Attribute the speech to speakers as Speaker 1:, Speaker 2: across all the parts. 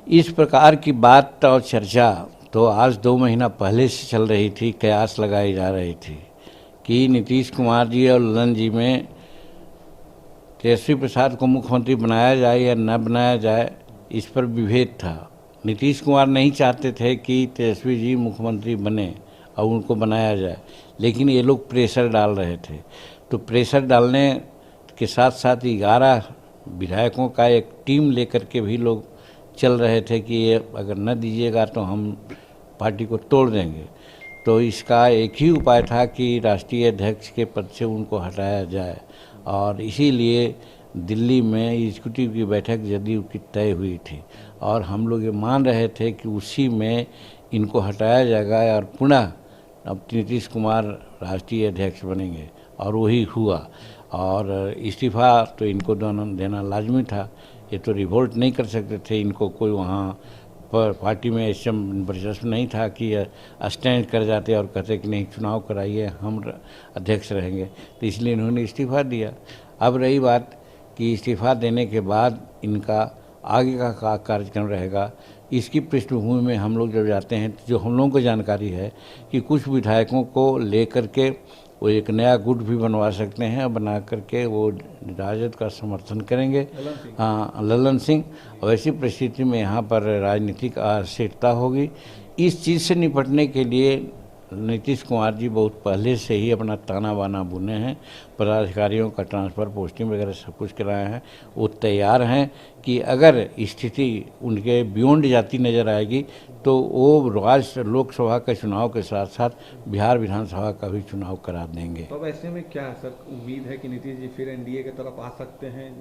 Speaker 1: इस प्रकार की बात और चर्चा तो आज 2 महीना पहले से चल रही थी, कयास लगाई जा रही थी कि नीतीश कुमार जी और ललन जी में तेजस्वी प्रसाद को मुख्यमंत्री बनाया जाए या न बनाया जाए, इस पर विभेद था। नीतीश कुमार नहीं चाहते थे कि तेजस्वी जी मुख्यमंत्री बने और उनको बनाया जाए, लेकिन ये लोग प्रेशर डाल रहे थे। तो प्रेशर डालने के साथ साथ 11 विधायकों का एक टीम लेकर के भी लोग चल रहे थे कि ये अगर न दीजिएगा तो हम पार्टी को तोड़ देंगे। तो इसका एक ही उपाय था कि राष्ट्रीय अध्यक्ष के पद से उनको हटाया जाए, और इसीलिए दिल्ली में एग्जीक्यूटिव की बैठक जदयू की तय हुई थी और हम लोग ये मान रहे थे कि उसी में इनको हटाया जाएगा और पुनः अब नीतीश कुमार राष्ट्रीय अध्यक्ष बनेंगे, और वही हुआ। और इस्तीफ़ा तो इनको देना लाजमी था। ये तो रिवोल्ट नहीं कर सकते थे, इनको कोई वहाँ पर पार्टी में ऐसा वर्चस्व नहीं था कि स्टैंड कर जाते और कहते कि नहीं चुनाव कराइए, हम अध्यक्ष रहेंगे। तो इसलिए इन्होंने इस्तीफ़ा दिया। अब रही बात कि इस्तीफ़ा देने के बाद इनका आगे का कार्यक्रम रहेगा, इसकी पृष्ठभूमि में हम लोग जब जाते हैं तो जो हम लोगों को जानकारी है कि कुछ विधायकों को लेकर के वो एक नया गुट भी बनवा सकते हैं और बना करके वो राजद का समर्थन करेंगे। हाँ, ललन सिंह। और ऐसी परिस्थिति में यहाँ पर राजनीतिक अस्थिरता होगी। इस चीज़ से निपटने के लिए नीतीश कुमार जी बहुत पहले से ही अपना ताना बाना बुने हैं, पदाधिकारियों का ट्रांसफ़र पोस्टिंग वगैरह सब कुछ कराए हैं। वो तैयार हैं कि अगर स्थिति उनके बियॉन्ड जाती नज़र आएगी तो वो राज्य लोकसभा के चुनाव के साथ साथ बिहार विधानसभा का भी चुनाव करा देंगे।
Speaker 2: तो अब ऐसे में क्या सर उम्मीद है कि नीतीश जी फिर एनडीए की तरफ आ सकते हैं?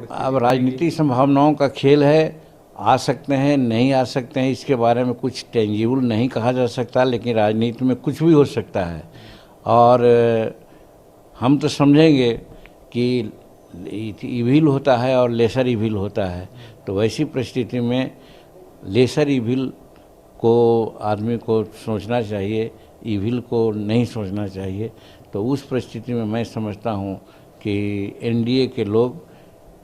Speaker 1: अब राजनीतिक संभावनाओं का खेल है, आ सकते हैं नहीं आ सकते हैं, इसके बारे में कुछ टेंजिबल नहीं कहा जा सकता, लेकिन राजनीति में कुछ भी हो सकता है। और हम तो समझेंगे कि इविल होता है और लेसर इविल होता है, तो वैसी परिस्थिति में लेसर इविल को आदमी को सोचना चाहिए, इविल को नहीं सोचना चाहिए। तो उस परिस्थिति में मैं समझता हूँ कि एनडीए के लोग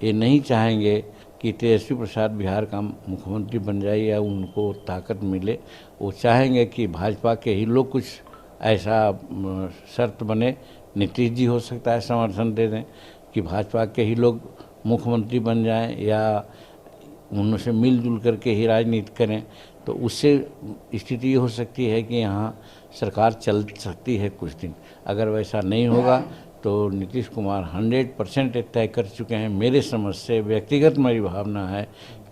Speaker 1: ये नहीं चाहेंगे कि तेजस्वी प्रसाद बिहार का मुख्यमंत्री बन जाए या उनको ताकत मिले। वो चाहेंगे कि भाजपा के ही लोग कुछ ऐसा शर्त बने, नीतीश जी हो सकता है समर्थन दे दें कि भाजपा के ही लोग मुख्यमंत्री बन जाएं या उनसे मिलजुल करके ही राजनीति करें। तो उससे स्थिति ये हो सकती है कि यहाँ सरकार चल सकती है कुछ दिन। अगर वैसा नहीं होगा तो नीतीश कुमार 100% तय कर चुके हैं। मेरे समझ से व्यक्तिगत मेरी भावना है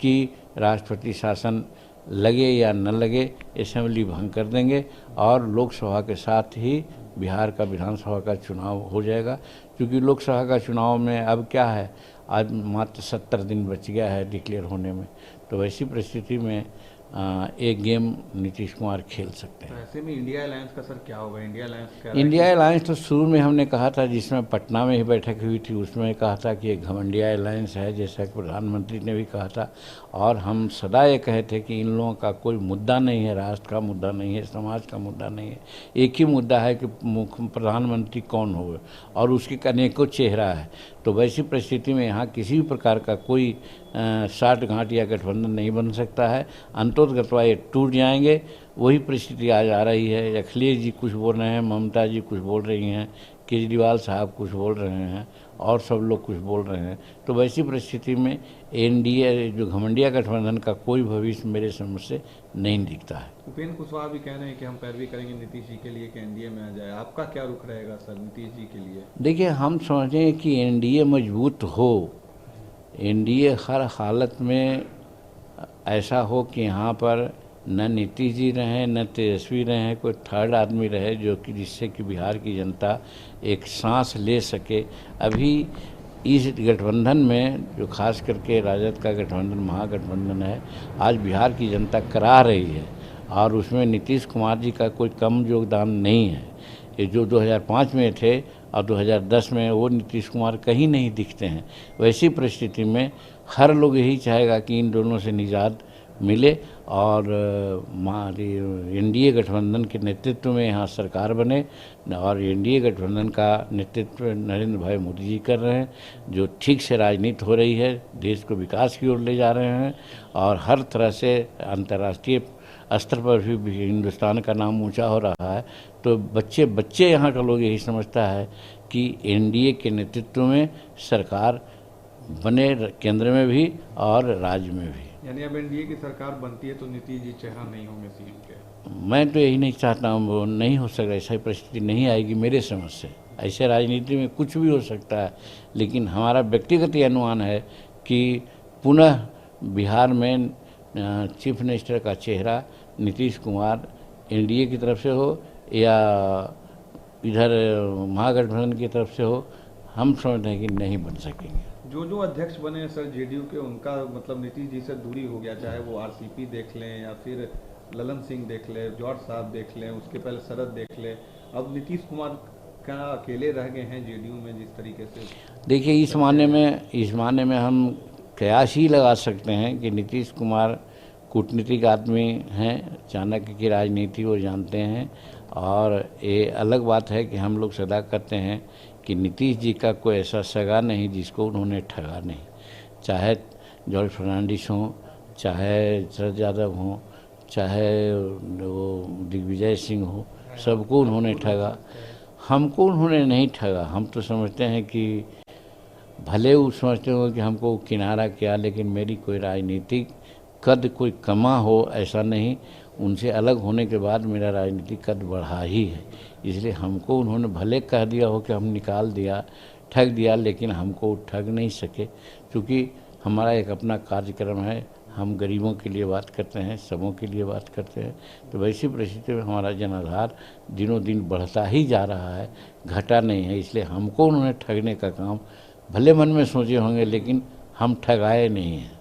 Speaker 1: कि राष्ट्रपति शासन लगे या न लगे असेंबली भंग कर देंगे और लोकसभा के साथ ही बिहार का विधानसभा का चुनाव हो जाएगा। क्योंकि लोकसभा का चुनाव में अब क्या है, आज मात्र 70 दिन बच गया है डिक्लेयर होने में। तो वैसी परिस्थिति में एक गेम नीतीश कुमार खेल सकते हैं।
Speaker 2: तो ऐसे में इंडिया अलायंस का सर क्या होगा?
Speaker 1: इंडिया अलायंस तो शुरू में हमने कहा था, जिसमें पटना में ही बैठक हुई थी, उसमें कहा था कि एक घमंडिया अलायंस है, जैसा कि प्रधानमंत्री ने भी कहा था। और हम सदा ये कहे थे कि इन लोगों का कोई मुद्दा नहीं है, राष्ट्र का मुद्दा नहीं है, समाज का मुद्दा नहीं है। एक ही मुद्दा है कि प्रधानमंत्री कौन हो, और उसके अनेकों चेहरा है। तो वैसी परिस्थिति में यहाँ किसी भी प्रकार का कोई साठ गांठ या गठबंधन नहीं बन सकता है। अंतोतगत्वा ये टूट जाएंगे। वही परिस्थिति आज आ रही है। अखिलेश जी कुछ बोल रहे हैं, ममता जी कुछ बोल रही हैं, केजरीवाल साहब कुछ बोल रहे हैं, और सब लोग कुछ बोल रहे हैं। तो वैसी परिस्थिति में एनडीए जो घमंडिया गठबंधन का कोई भविष्य मेरे समझ से नहीं दिखता है।
Speaker 2: उपेंद्र कुशवाहा भी कह रहे हैं कि हम पैरवी करेंगे नीतीश जी के लिए कि एनडीए में आ जाए। आपका क्या रुख रहेगा सर नीतीश जी के लिए?
Speaker 1: देखिए, हम समझते हैं कि एनडीए मजबूत हो, एनडीए हर हालत में ऐसा हो कि यहाँ पर न नीतीश जी रहें न तेजस्वी रहें, कोई थर्ड आदमी रहे जो कि जिससे कि बिहार की जनता एक सांस ले सके। अभी इस गठबंधन में जो खास करके राजद का गठबंधन महागठबंधन है, आज बिहार की जनता करा रही है, और उसमें नीतीश कुमार जी का कोई कम योगदान नहीं है। ये जो 2005 में थे और 2010 में, वो नीतीश कुमार कहीं नहीं दिखते हैं। वैसी परिस्थिति में हर लोग यही चाहेगा कि इन दोनों से निजात मिले और हमारी एनडीए गठबंधन के नेतृत्व में यहाँ सरकार बने। और एनडीए गठबंधन का नेतृत्व नरेंद्र भाई मोदी जी कर रहे हैं, जो ठीक से राजनीति हो रही है, देश को विकास की ओर ले जा रहे हैं और हर तरह से अंतर्राष्ट्रीय स्तर पर भी हिंदुस्तान का नाम ऊंचा हो रहा है। तो बच्चे यहाँ का लोग यही समझता है कि एनडीए के नेतृत्व में सरकार बने, केंद्र में भी और राज्य में भी।
Speaker 2: यानी अब एनडीए की सरकार बनती है तो नीतीश जी चेहरा नहीं होंगे सीएम के?
Speaker 1: मैं तो यही नहीं चाहता हूँ, वो नहीं हो सकता, ऐसा परिस्थिति नहीं आएगी मेरे समझ से। ऐसे राजनीति में कुछ भी हो सकता है, लेकिन हमारा व्यक्तिगत ये अनुमान है कि पुनः बिहार में चीफ मिनिस्टर का चेहरा नीतीश कुमार एनडीए की तरफ से हो या इधर महागठबंधन की तरफ से हो, हम समझते हैं कि नहीं बन सकेंगे।
Speaker 2: जो अध्यक्ष बने हैं सर जेडीयू के, उनका मतलब नीतीश जी से दूरी हो गया, चाहे वो आरसीपी देख लें या फिर ललन सिंह देख लें, जॉर्ज साहब देख लें, उसके पहले शरद देख लें, अब नीतीश कुमार का अकेले रह गए हैं जेडीयू में जिस तरीके से।
Speaker 1: देखिए, इस मायने में हम कयास ही लगा सकते हैं कि नीतीश कुमार कूटनीतिक आदमी हैं, चाणक्य की राजनीति वो जानते हैं। और ये अलग बात है कि हम लोग सदा कहते हैं कि नीतीश जी का कोई ऐसा सगा नहीं जिसको उन्होंने ठगा नहीं। चाहे जॉर्ज फर्नांडिस हों, चाहे शरद यादव हों, चाहे वो दिग्विजय सिंह हो, सबको उन्होंने ठगा। हमको उन्होंने नहीं ठगा। हम तो समझते हैं कि भले वो समझते हो कि हमको किनारा किया, लेकिन मेरी कोई राजनीतिक कद कोई कमा हो ऐसा नहीं। उनसे अलग होने के बाद मेरा राजनीतिक कद बढ़ा ही है। इसलिए हमको उन्होंने भले कह दिया हो कि हम निकाल दिया, ठग दिया, लेकिन हमको ठग नहीं सके, क्योंकि हमारा एक अपना कार्यक्रम है। हम गरीबों के लिए बात करते हैं, सबों के लिए बात करते हैं। तो वैसी परिस्थिति में हमारा जनाधार दिनों दिन बढ़ता ही जा रहा है, घटा नहीं है। इसलिए हमको उन्होंने ठगने का काम भले मन में सोचे होंगे, लेकिन हम ठगाए नहीं हैं।